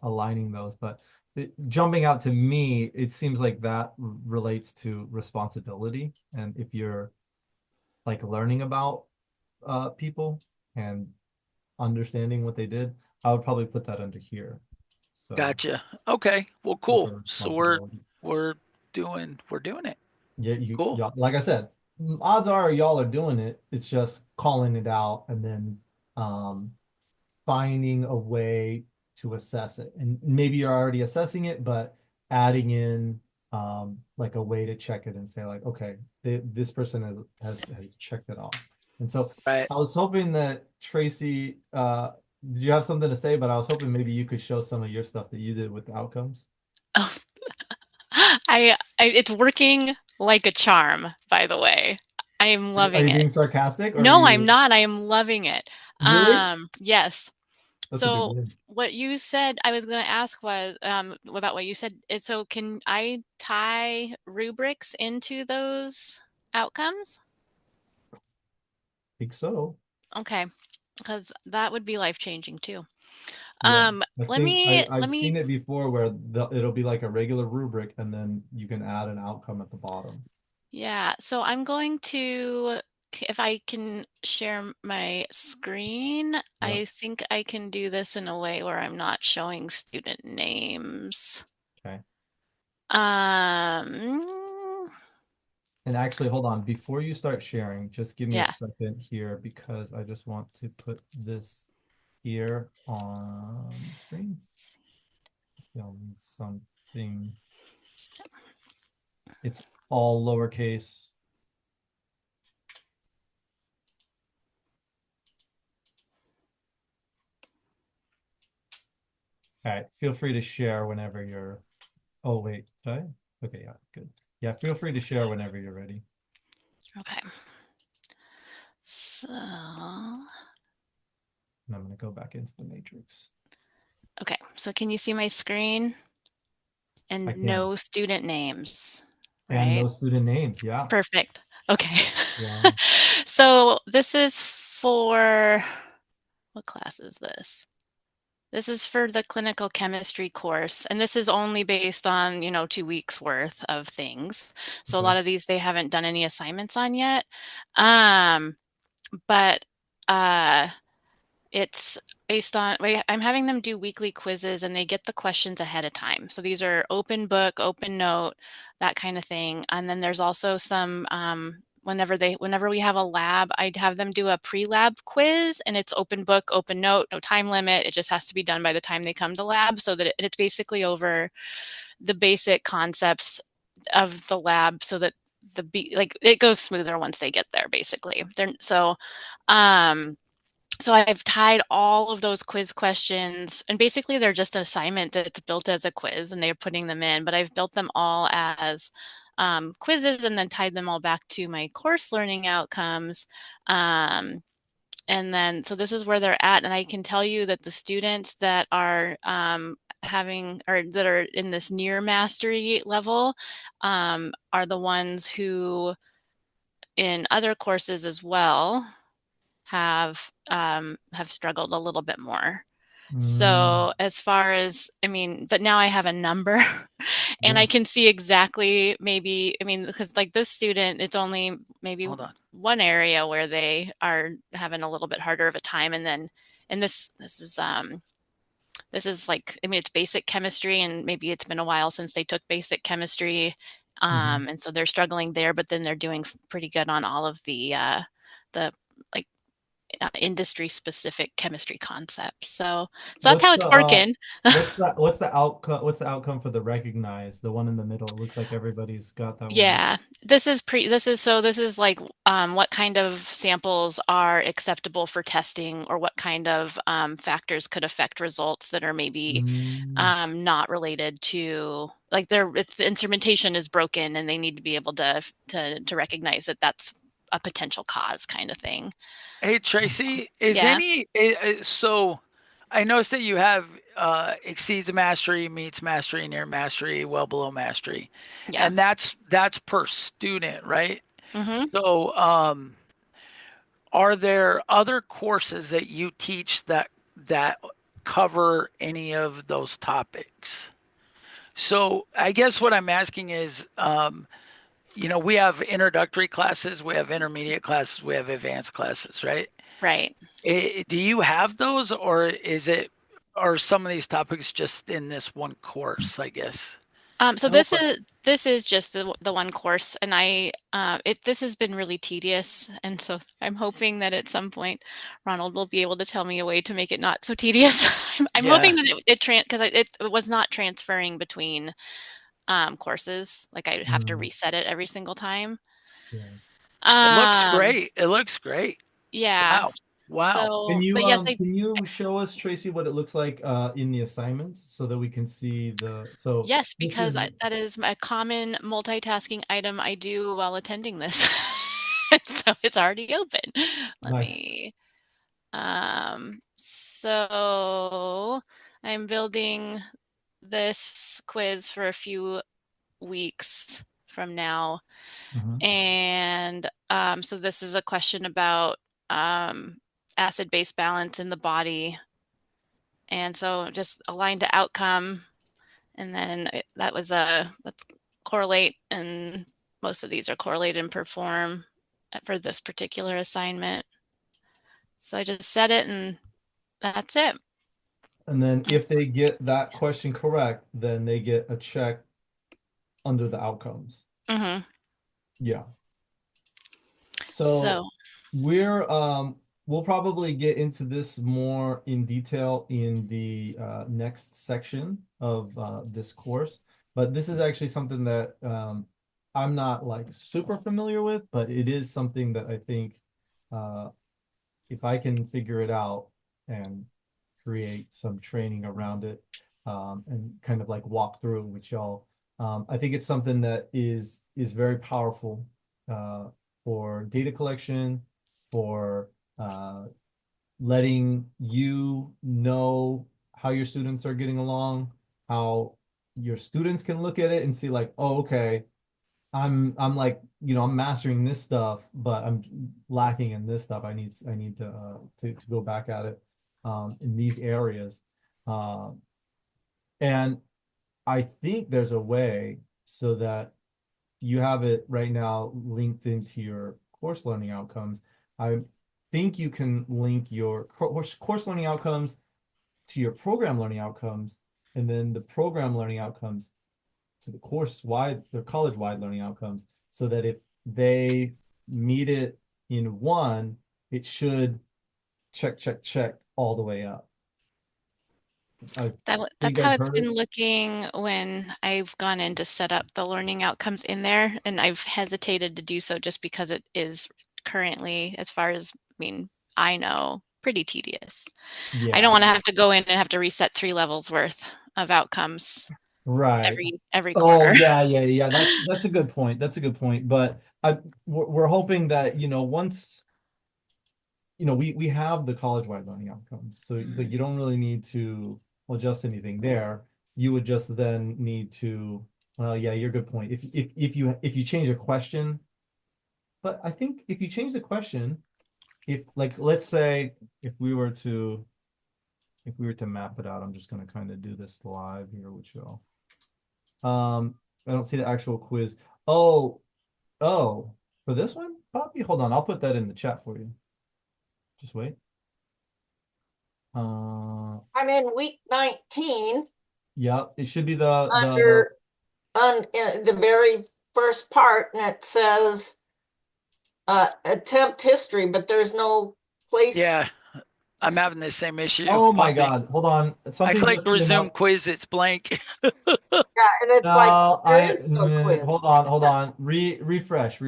Speaker 1: aligning those, but jumping out to me, it seems like that relates to responsibility, and if you're like learning about people and understanding what they did, I would probably put that under here. So
Speaker 2: Gotcha. Okay. Well,
Speaker 1: under
Speaker 2: cool. So we're
Speaker 1: responsibility.
Speaker 2: we're we're doing it.
Speaker 1: Yeah,
Speaker 2: Cool.
Speaker 1: y'all, like I said, odds are y'all are doing it. It's just calling it out and then um finding a way to assess it. And maybe you're already assessing it, but adding in like a way to check it and say like, okay, this person has checked it off. And so
Speaker 2: Right.
Speaker 1: I was hoping that Tracy, did you have something to say? But I was hoping maybe you could show some of your stuff that you did with the outcomes.
Speaker 4: Oh, it's working like a charm, by the way. I am
Speaker 1: Are
Speaker 4: loving
Speaker 1: you
Speaker 4: it.
Speaker 1: being sarcastic or are
Speaker 4: No, I'm
Speaker 1: you
Speaker 4: not. I am loving it.
Speaker 1: really?
Speaker 4: Yes.
Speaker 1: That's a good
Speaker 4: So
Speaker 1: win.
Speaker 4: what you said, I was going to ask was about what you said. So can I tie rubrics into those outcomes?
Speaker 1: I think so.
Speaker 4: Okay, because that would be life-changing too.
Speaker 1: Yeah, I
Speaker 4: Let
Speaker 1: think
Speaker 4: me
Speaker 1: I've seen it before where it'll be like a regular rubric and then you can add an outcome at the bottom.
Speaker 4: Yeah, so I'm going to, if I can share my screen,
Speaker 1: Yeah.
Speaker 4: I think I can do this in a way where I'm not showing student names.
Speaker 1: Okay.
Speaker 4: Um,
Speaker 1: And actually, hold on. Before you start sharing, just give me a
Speaker 4: yeah.
Speaker 1: second here because I just want to put this here on the screen. Film something. It's all lowercase. All right. Feel free to share whenever you're. Oh, wait. Did I? Okay. Yeah. Good. Yeah. Feel free to share whenever you're ready.
Speaker 4: Okay. So,
Speaker 1: And I'm going to go back into the matrix.
Speaker 4: okay. So can you see my screen?
Speaker 1: I
Speaker 4: And
Speaker 1: can.
Speaker 4: no student names,
Speaker 1: And
Speaker 4: right?
Speaker 1: no student names. Yeah.
Speaker 4: Perfect. Okay.
Speaker 1: Wow.
Speaker 4: So this is for, what class is this? This is for the clinical chemistry course, and this is only based on, 2 weeks worth of things. So a
Speaker 1: Okay.
Speaker 4: lot of these they haven't done any assignments on yet. But it's based on, I'm having them do weekly quizzes and they get the questions ahead of time. So these are open book, open note, that kind of thing. And then there's also some, whenever we have a lab, I'd have them do a pre-lab quiz and it's open book, open note, no time limit. It just has to be done by the time they come to lab so that it's basically over the basic concepts of the lab so that it goes smoother once they get there, basically. So I've tied all of those quiz questions, and basically they're just an assignment that's built as a quiz and they're putting them in, but I've built them all as quizzes and then tied them all back to my course learning outcomes. and then, so this is where they're at. And I can tell you that the students that are having, or that are in this near mastery level, are the ones who in other courses as well have struggled a little bit more. So as far as, I mean, but now I have a number and
Speaker 1: Yeah.
Speaker 4: I can see exactly, maybe, I mean, because like this student, it's only maybe
Speaker 2: Hold on.
Speaker 4: one area where they are having a little bit harder of a time. And then, and this is like, I mean, it's basic chemistry, and maybe it's been a while since they took basic chemistry. And so they're struggling there, but then they're doing pretty good on all of the like industry specific chemistry concepts. So that's how it's working.
Speaker 1: What's the outcome? What's the outcome for the recognized? The one in the middle. It looks like everybody's got that one.
Speaker 4: Yeah, this is like what kind of samples are acceptable for testing, or what kind of factors could affect results that are maybe not related to, like, if the instrumentation is broken and they need to be able to recognize that that's a potential cause, kind of thing.
Speaker 2: Hey, Tracy,
Speaker 4: Yeah.
Speaker 2: so I noticed that you have exceeds mastery, meets mastery, near mastery, well below mastery.
Speaker 4: Yeah.
Speaker 2: And that's per student, right?
Speaker 4: Mm-hmm.
Speaker 2: So, are there other courses that you teach that cover any of those topics? So, I guess what I'm asking is, we have introductory classes, we have intermediate classes, we have advanced classes, right?
Speaker 4: Right.
Speaker 2: Do you have those, or are some of these topics just in this one course, I guess?
Speaker 4: So
Speaker 2: I hope
Speaker 4: this is just the one course, and this has been really tedious, and so I'm hoping that at some point Ronald will be able to tell me a way to make it not so tedious. I'm hoping that it was not transferring between courses, like I'd have to reset it every single time.
Speaker 1: Yeah.
Speaker 2: It looks
Speaker 4: Um,
Speaker 2: great. It looks great.
Speaker 4: yeah.
Speaker 2: Wow.
Speaker 4: So, but yes,
Speaker 1: Can you show us, Tracy, what it looks like in the assignments so that we can see so
Speaker 4: yes,
Speaker 1: this
Speaker 4: because
Speaker 1: is
Speaker 4: that is a common multitasking item I do while attending this. So it's already open. Let
Speaker 1: nice.
Speaker 4: me, so I'm building this quiz for a few weeks from now. And so this is a question about acid-base balance in the body. And so just aligned to outcome. And then let's correlate, and most of these are correlate and perform for this particular assignment. So I just set it, and that's it.
Speaker 1: And then if they get that question correct, then they get a check under the outcomes.
Speaker 4: Mm-hmm.
Speaker 1: Yeah. So we'll probably get into this more in detail in the next section of this course, but this is actually something that I'm not like super familiar with, but it is something that I think if I can figure it out and create some training around it and kind of like walk through it with y'all, I think it's something that is very powerful for data collection, for letting you know how your students are getting along, how your students can look at it and see like, oh, okay, I'm like, I'm mastering this stuff, but I'm lacking in this stuff. I need to go back at it in these areas. And I think there's a way so that you have it right now linked into your course learning outcomes. I think you can link your course learning outcomes to your program learning outcomes, and then the program learning outcomes to the their college-wide learning outcomes, so that if they meet it in one, it should check all the way up.
Speaker 4: That's how it's been looking when I've gone in to set up the learning outcomes in there, and I've hesitated to do so just because it is currently, as far as I know, pretty tedious.
Speaker 1: Yeah.
Speaker 4: I don't want to have to go in and have to reset 3 levels worth of outcomes
Speaker 1: right
Speaker 4: every quarter.
Speaker 1: Yeah, that's a good point, but we're hoping that once you know, we have the college-wide learning outcomes. So it's like you don't really need to adjust anything there. You would just then need to, well, yeah, you're a good point. If you change a question, but I think if you change the question, if like let's say if we were to map it out, I'm just gonna kind of do this live here with y'all. I don't see the actual quiz. Oh, oh, for this one, Poppy, hold on, I'll put that in the chat for you. Just wait.
Speaker 5: I'm in week 19
Speaker 1: Yeah, it should be
Speaker 5: under on the very first part, and it says attempt history, but there's no place.
Speaker 2: Yeah, I'm having the same issue.
Speaker 1: Oh my
Speaker 2: Poppy.
Speaker 1: God, hold on.
Speaker 2: I
Speaker 1: Something
Speaker 2: clicked
Speaker 1: just came
Speaker 2: resume
Speaker 1: up.
Speaker 2: quiz, it's blank.
Speaker 5: Yeah, and it's like
Speaker 1: No,
Speaker 5: there is no quiz.
Speaker 1: hold on. Refresh.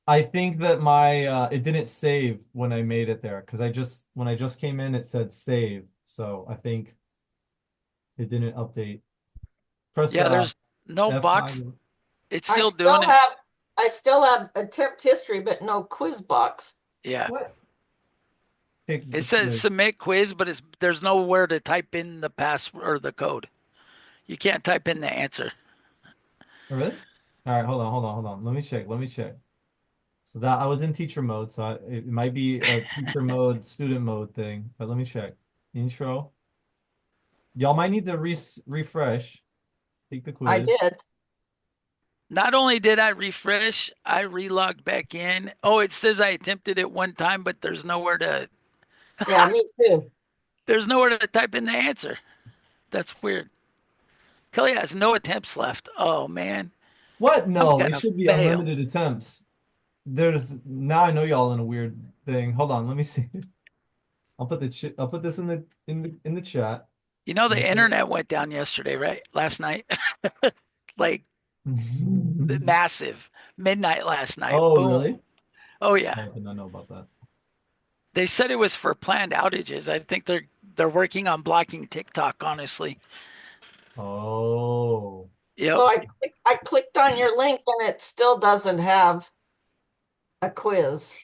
Speaker 1: I think that my it didn't save when I made it there because when I just came in it said save. So I think it didn't update. Press
Speaker 2: Yeah, there's no
Speaker 1: F5.
Speaker 2: box. It's
Speaker 5: I
Speaker 2: still
Speaker 5: still
Speaker 2: doing it.
Speaker 5: have I still have attempt history, but no quiz box.
Speaker 2: Yeah.
Speaker 1: What? Pick
Speaker 2: It says
Speaker 1: quiz.
Speaker 2: submit quiz, but there's nowhere to type in the password or the code. You can't type in the answer.
Speaker 1: Oh, really? All right, hold on. Let me check. So that I was in teacher mode, so it might be a teacher mode, student mode thing, but let me check. Intro. Y'all might need to refresh. Take the
Speaker 5: I
Speaker 1: quiz.
Speaker 5: did.
Speaker 2: Not only did I refresh, I relogged back in. Oh, it says I attempted it one time, but there's nowhere to
Speaker 5: Yeah, me too.
Speaker 2: type in the answer. That's weird. Kelly has no attempts left. Oh man,
Speaker 1: What?
Speaker 2: I'm
Speaker 1: No, it
Speaker 2: gonna
Speaker 1: should be
Speaker 2: fail.
Speaker 1: unlimited attempts. Now I know y'all in a weird thing. Hold on, let me see. I'll put this in the chat.
Speaker 2: You know the
Speaker 1: Okay.
Speaker 2: internet went down yesterday, right? Last night, like massive midnight last night.
Speaker 1: Oh,
Speaker 2: Boom.
Speaker 1: really?
Speaker 2: Oh yeah.
Speaker 1: I did not know about that.
Speaker 2: They said it was for planned outages. I think they're working on blocking TikTok. Honestly.
Speaker 1: Oh,
Speaker 2: Yep.
Speaker 5: Well, I clicked on your link and it still doesn't have a quiz.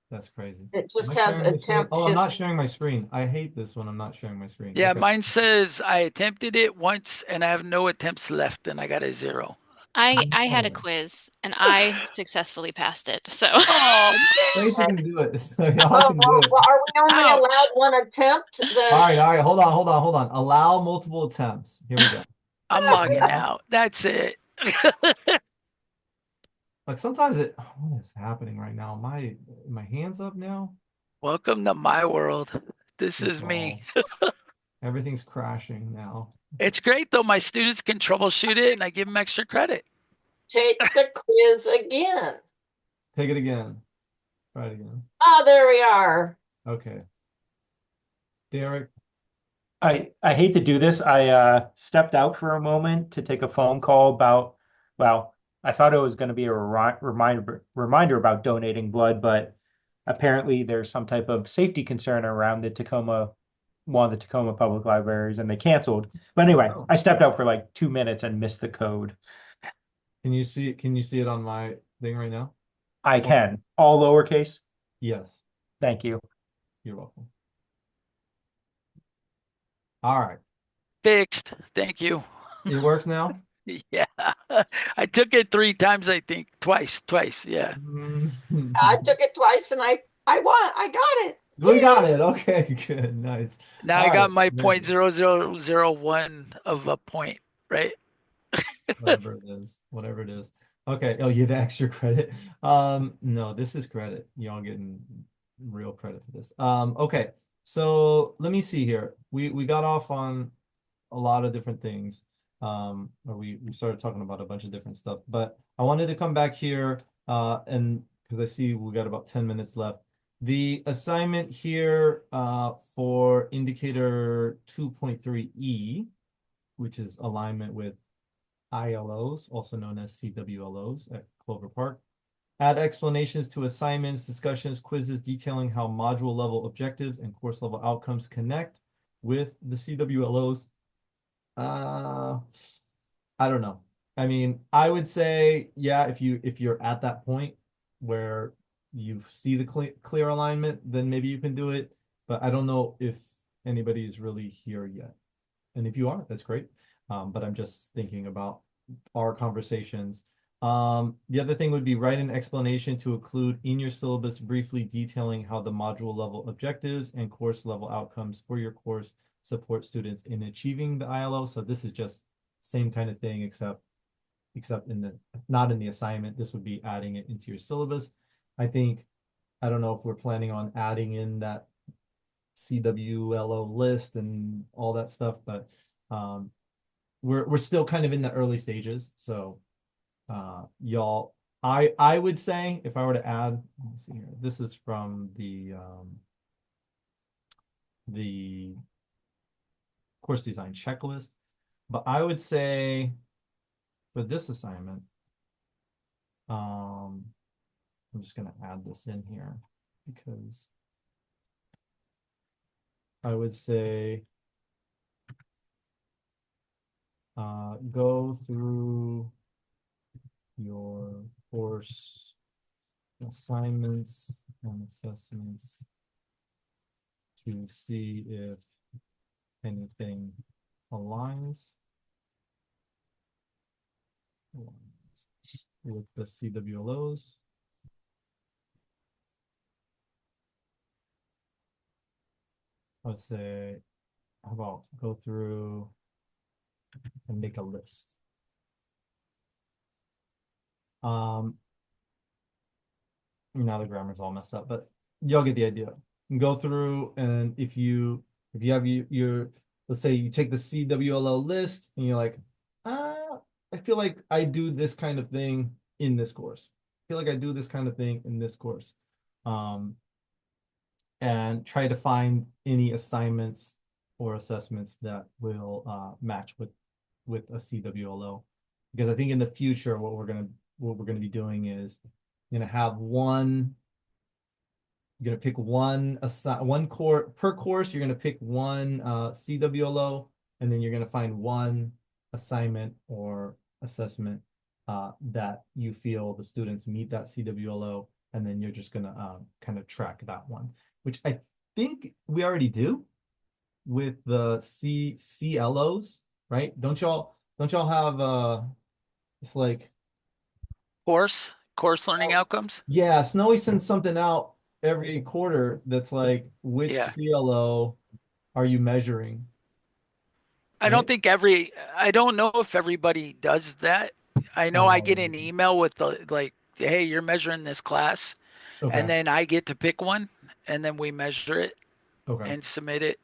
Speaker 1: that's crazy.
Speaker 5: It just
Speaker 1: Am I
Speaker 5: has
Speaker 1: sharing my screen?
Speaker 5: attempt
Speaker 1: Oh, I'm not
Speaker 5: history.
Speaker 1: sharing my screen. I hate this when I'm not sharing my screen.
Speaker 2: Yeah,
Speaker 1: Okay.
Speaker 2: mine says I attempted it once and I have no attempts left, and I got a 0.
Speaker 4: I had a
Speaker 1: Oh.
Speaker 4: quiz and I successfully passed it. So
Speaker 2: Oh
Speaker 1: Thanks, you
Speaker 2: man!
Speaker 1: can do it. So y'all
Speaker 5: Oh,
Speaker 1: can do it.
Speaker 5: well, are we only allowed
Speaker 2: Ouch!
Speaker 5: one attempt?
Speaker 1: All right. Hold on. Allow multiple attempts. Here we go.
Speaker 2: I'm logging out. That's it.
Speaker 1: Like sometimes what is happening right now? My hands up now?
Speaker 2: Welcome to my world. This is me.
Speaker 1: Everything's crashing now.
Speaker 2: It's great though. My students can troubleshoot it, and I give them extra credit.
Speaker 5: Take the quiz again.
Speaker 1: Take it again. Try it again.
Speaker 5: Ah, there we are.
Speaker 1: Okay. Derek.
Speaker 3: I hate to do this. I stepped out for a moment to take a phone call about, well, I thought it was going to be a reminder about donating blood, but apparently there's some type of safety concern around one of the Tacoma public libraries, and they canceled. But anyway,
Speaker 1: Oh.
Speaker 3: I stepped out for like 2 minutes and missed the code.
Speaker 1: Can you see it on my thing right now?
Speaker 3: I can. All lowercase.
Speaker 1: Yes.
Speaker 3: Thank you.
Speaker 1: You're welcome. All right.
Speaker 2: Fixed. Thank you.
Speaker 1: It works now?
Speaker 2: Yeah. I took it 3 times, I think. Twice. Yeah.
Speaker 5: I took it twice and I won. I got it.
Speaker 1: We got it. Okay, good. Nice.
Speaker 2: Now
Speaker 1: All
Speaker 2: I got
Speaker 1: right.
Speaker 2: my
Speaker 1: Very good.
Speaker 2: 0.0001 of a point, right?
Speaker 1: Whatever it is. Okay. Oh, yeah, the extra credit. No, this is credit. Y'all getting real credit for this. Okay. So let me see here. We got off on a lot of different things. Or we started talking about a bunch of different stuff, but I wanted to come back here and because I see we got about 10 minutes left. The assignment here for indicator 2.3E, which is alignment with ILOs, also known as CWLOs at Clover Park. Add explanations to assignments, discussions, quizzes detailing how module level objectives and course level outcomes connect with the CWLOs. I don't know. I mean, I would say, yeah, if you're at that point where you see the clear alignment, then maybe you can do it. But I don't know if anybody is really here yet. And if you are, that's great. But I'm just thinking about our conversations. The other thing would be write an explanation to include in your syllabus briefly detailing how the module level objectives and course level outcomes for your course support students in achieving the ILO. So this is just same kind of thing, except in the not in the assignment. This would be adding it into your syllabus. I think, I don't know if we're planning on adding in that CWLO list and all that stuff, but we're still kind of in the early stages. So y'all, I would say if I were to add, let me see here, this is from the course design checklist, but I would say for this assignment, I'm just gonna add this in here because I would say go through your course assignments and assessments to see if anything aligns with the CWLOs. I would say, how about go through and make a list. Now the grammar's all messed up, but y'all get the idea. Go through, and if you have your let's say you take the CWLO list and you're like, I feel like I do this kind of thing in this course. I feel like I do this kind of thing in this course. And try to find any assignments or assessments that will match with a CWLO. Because I think in the future, what we're gonna be doing is you're gonna have one. You're gonna pick one core per course. You're gonna pick one CWLO, and then you're gonna find one assignment or assessment that you feel the students meet that CWLO, and then you're just gonna kind of track that one, which I think we already do with the CLOs, right? Don't y'all have it's like
Speaker 2: course learning outcomes.
Speaker 1: yeah, Snowy sends something out every quarter that's like, which
Speaker 2: Yeah.
Speaker 1: CLO are you measuring?
Speaker 2: I don't think I don't know if everybody does that. I know I get an email with the like, hey, you're measuring this class,
Speaker 1: Okay.
Speaker 2: and then I get to pick one, and then we measure it
Speaker 1: Okay.
Speaker 2: and submit it.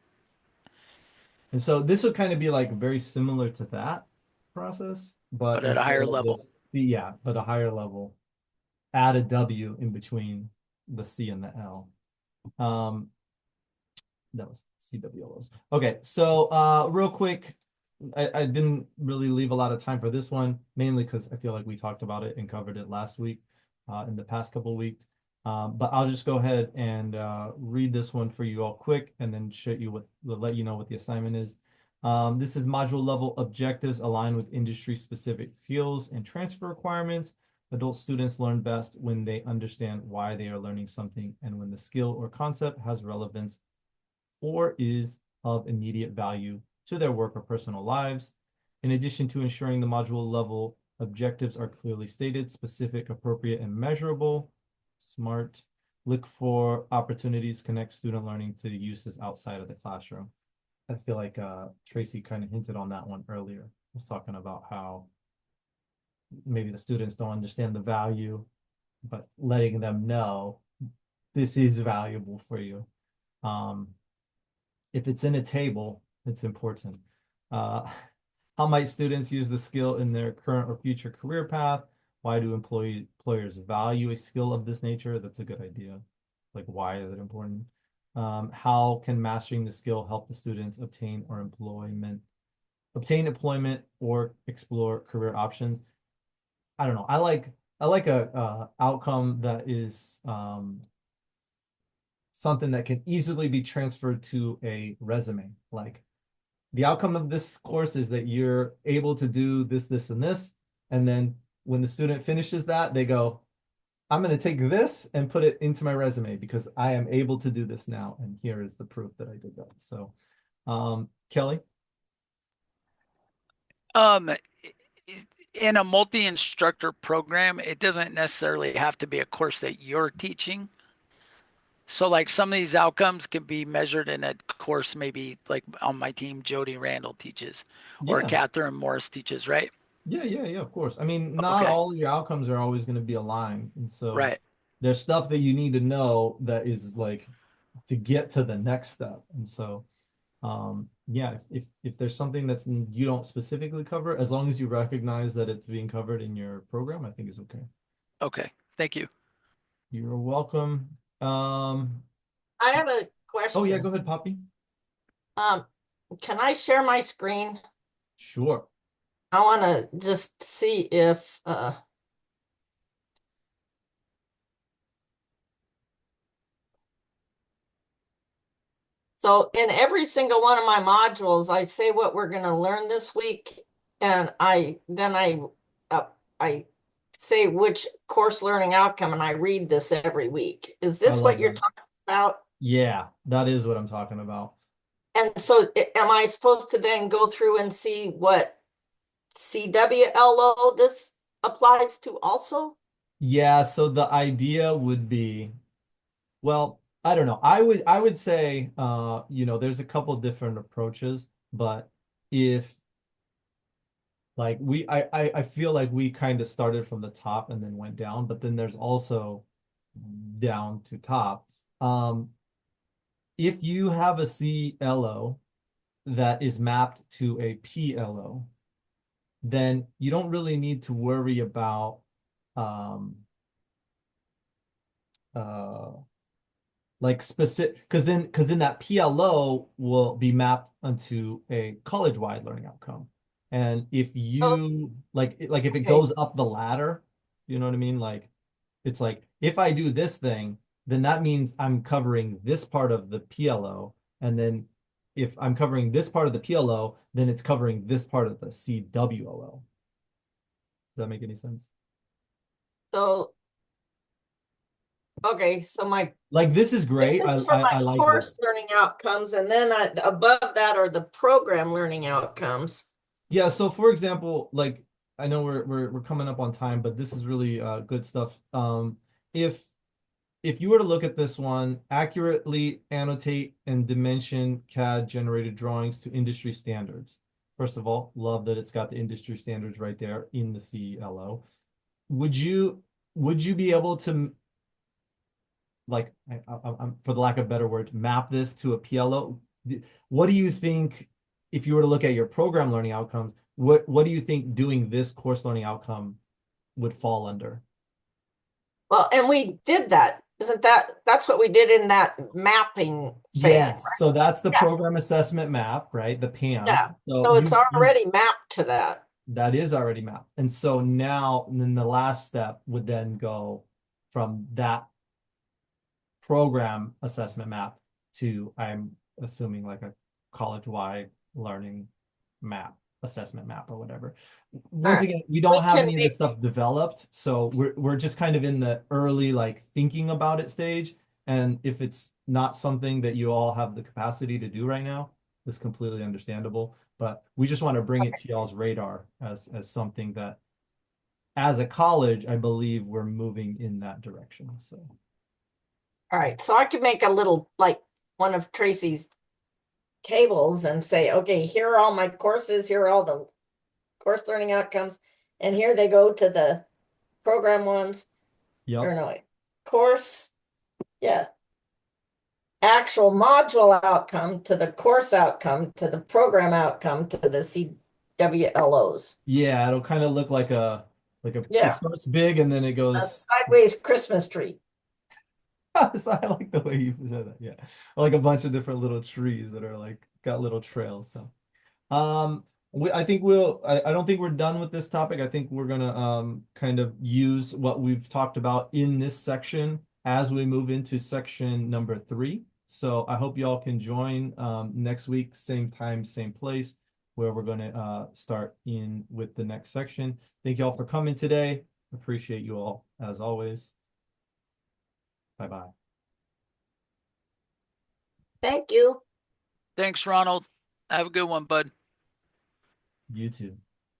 Speaker 1: And so this would kind of be like very similar to that process, but
Speaker 2: But at a
Speaker 1: instead
Speaker 2: higher
Speaker 1: of
Speaker 2: level.
Speaker 1: this, yeah, but a higher level, add a W in between the C and the L. That was CWLOs. Okay, so real quick, I didn't really leave a lot of time for this one, mainly because I feel like we talked about it and covered it last week, in the past couple of weeks. But I'll just go ahead and read this one for you all quick and then let you know what the assignment is. This is module level objectives aligned with industry specific skills and transfer requirements. Adult students learn best when they understand why they are learning something and when the skill or concept has relevance or is of immediate value to their work or personal lives. In addition to ensuring the module level objectives are clearly stated, specific, appropriate, and measurable, SMART, look for opportunities to connect student learning to uses outside of the classroom. I feel like Tracy kind of hinted on that one earlier. I was talking about how maybe the students don't understand the value, but letting them know this is valuable for you. If it's in a table, it's important. How might students use the skill in their current or future career path? Why do employers value a skill of this nature? That's a good idea. Like, why is it important? How can mastering the skill help the students obtain employment or explore career options? I don't know. I like a outcome that is something that can easily be transferred to a resume. Like, the outcome of this course is that you're able to do this, this, and this. And then when the student finishes that, they go, I'm going to take this and put it into my resume because I am able to do this now. And here is the proof that I did that. So, Kelly?
Speaker 2: Um, in a multi-instructor program, it doesn't necessarily have to be a course that you're teaching. So like some of these outcomes can be measured in a course, maybe like on my team, Jody Randall teaches or
Speaker 1: Yeah.
Speaker 2: Catherine Morris teaches, right?
Speaker 1: Yeah, of course. I mean, not
Speaker 2: Okay,
Speaker 1: all of your outcomes are always going to be aligned. And so
Speaker 2: right.
Speaker 1: there's stuff that you need to know that is like to get to the next step. And so, yeah, if there's something that's you don't specifically cover, as long as you recognize that it's being covered in your program, I think is okay.
Speaker 2: Okay, thank you.
Speaker 1: You're welcome.
Speaker 5: I have a
Speaker 1: Oh yeah,
Speaker 5: question.
Speaker 1: go ahead, Poppy.
Speaker 5: Um, can I share my screen?
Speaker 1: Sure.
Speaker 5: I want to just see if so in every single one of my modules, I say what we're going to learn this week, and I say which course learning outcome, and I read this every week. Is
Speaker 1: I
Speaker 5: this what
Speaker 1: love
Speaker 5: you're
Speaker 1: that.
Speaker 5: talking about?
Speaker 1: Yeah, that is what I'm talking about.
Speaker 5: And so am I supposed to then go through and see what CWLO this applies to also?
Speaker 1: Yeah, so the idea would be, well, I don't know. I would say there's a couple different approaches, but if like I feel like we kind of started from the top and then went down, but then there's also down to top. If you have a CLO that is mapped to a PLO, then you don't really need to worry about um uh like specific because then that PLO will be mapped onto a college-wide learning outcome. And if
Speaker 5: Oh,
Speaker 1: you like if it
Speaker 5: okay.
Speaker 1: goes up the ladder, you know what I mean? Like it's like if I do this thing, then that means I'm covering this part of the PLO. And then if I'm covering this part of the PLO, then it's covering this part of the CWLO. Does that make any sense?
Speaker 5: So, okay, so
Speaker 1: Like this is great.
Speaker 5: this
Speaker 1: I
Speaker 5: is for
Speaker 1: I,
Speaker 5: my
Speaker 1: I like this.
Speaker 5: course learning outcomes, and then above that are the program learning outcomes.
Speaker 1: Yeah, so for example, like I know we're coming up on time, but this is really good stuff. If if you were to look at this one, accurately annotate and dimension CAD generated drawings to industry standards. First of all, love that it's got the industry standards right there in the CLO. Would you would you be able to like I'm for the lack of better words, map this to a PLO? What do you think if you were to look at your program learning outcomes, what do you think doing this course learning outcome would fall under?
Speaker 5: Well, and we did that. Isn't that's what we did in that mapping thing,
Speaker 1: Yes, so that's the
Speaker 5: right?
Speaker 1: program assessment map, right? The
Speaker 5: Yeah.
Speaker 1: PAM. So
Speaker 5: So it's already mapped to that.
Speaker 1: that is already mapped. And so now and then the last step would then go from that program assessment map to, I'm assuming, like a college-wide learning map, assessment map or whatever.
Speaker 5: All
Speaker 1: Once
Speaker 5: right.
Speaker 1: again, we
Speaker 5: We
Speaker 1: don't have
Speaker 5: can
Speaker 1: any of
Speaker 5: make,
Speaker 1: this stuff developed, so we're just kind of in the early like thinking about it stage. And if it's not something that you all have the capacity to do right now, it's completely understandable. But we just want to bring it to y'all's radar as something that as a college, I believe we're moving in that direction. So
Speaker 5: all right. So I could make a little like one of Tracy's tables and say, okay, here are all my courses, here are all the course learning outcomes, and here they go to the program ones, or
Speaker 1: yep.
Speaker 5: no, course, yeah, actual module outcome to the course outcome to the program outcome to the CWLOs.
Speaker 1: Yeah, it'll kind of look like it
Speaker 5: Yeah,
Speaker 1: starts big and then it
Speaker 5: a
Speaker 1: goes.
Speaker 5: sideways Christmas tree.
Speaker 1: So I like the way you said that. Yeah. Like a bunch of different little trees that are like got little trails. So I think I don't think we're done with this topic. I think we're gonna kind of use what we've talked about in this section as we move into section number 3. So I hope y'all can join next week, same time, same place, where we're gonna start in with the next section. Thank y'all for coming today. Appreciate you all as always. Bye-bye.
Speaker 5: Thank you.
Speaker 2: Thanks, Ronald. Have a good one, bud.
Speaker 1: You too.